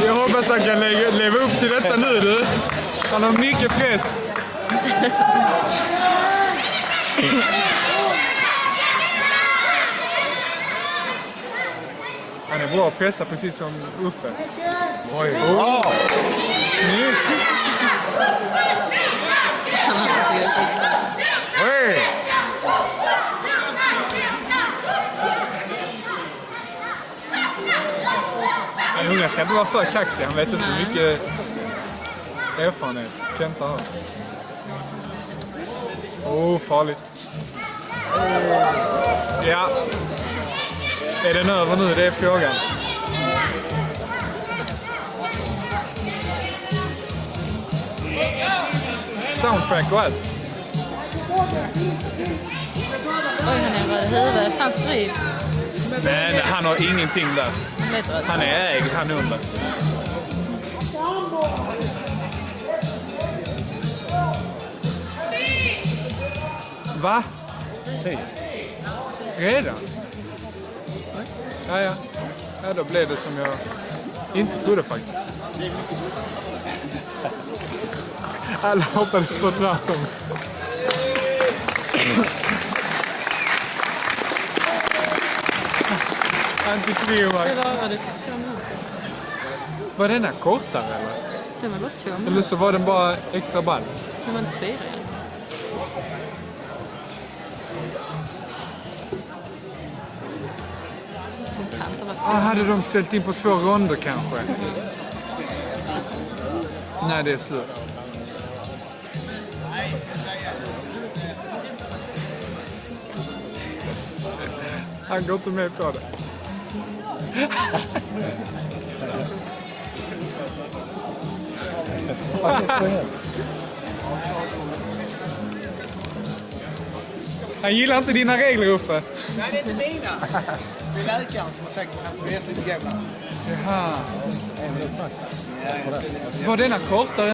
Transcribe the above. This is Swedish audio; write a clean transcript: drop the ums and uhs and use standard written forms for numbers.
Jag hoppas han kan leva upp till detta nu, du. Han har mycket press. Han är bra att pressa, precis som Uffe. Oj. Oh. Snyggt. Oj. Unga ska inte vara för kaxig. Han vet inte hur mycket erfarenhet Kenta har. Farligt. Ja. Är den över nu? Det är frågan. Soundtrack och allt. Oj, han är röd i huvudet. Han stryk. Nej, han har ingenting där. Han är ägd, han under. Va? 10. Redan? Ja. Ja, då blev det som jag inte trodde faktiskt. Alla hoppades på tvärtom. Antiklimax. Det var det 2 minuter. Var den här kortare eller? Den var bara 2 minuter. Eller så var den bara extra ball. Den var inte 4. Hade de ställt in på 2 ronder kanske? Nej, det är slut. Han går inte med på det. Han gillar inte dina regler, Uffe. Nej, det är inte mina. Det är läkaren som har sagt att han vet inte gå. Jaha. Var denna kortare?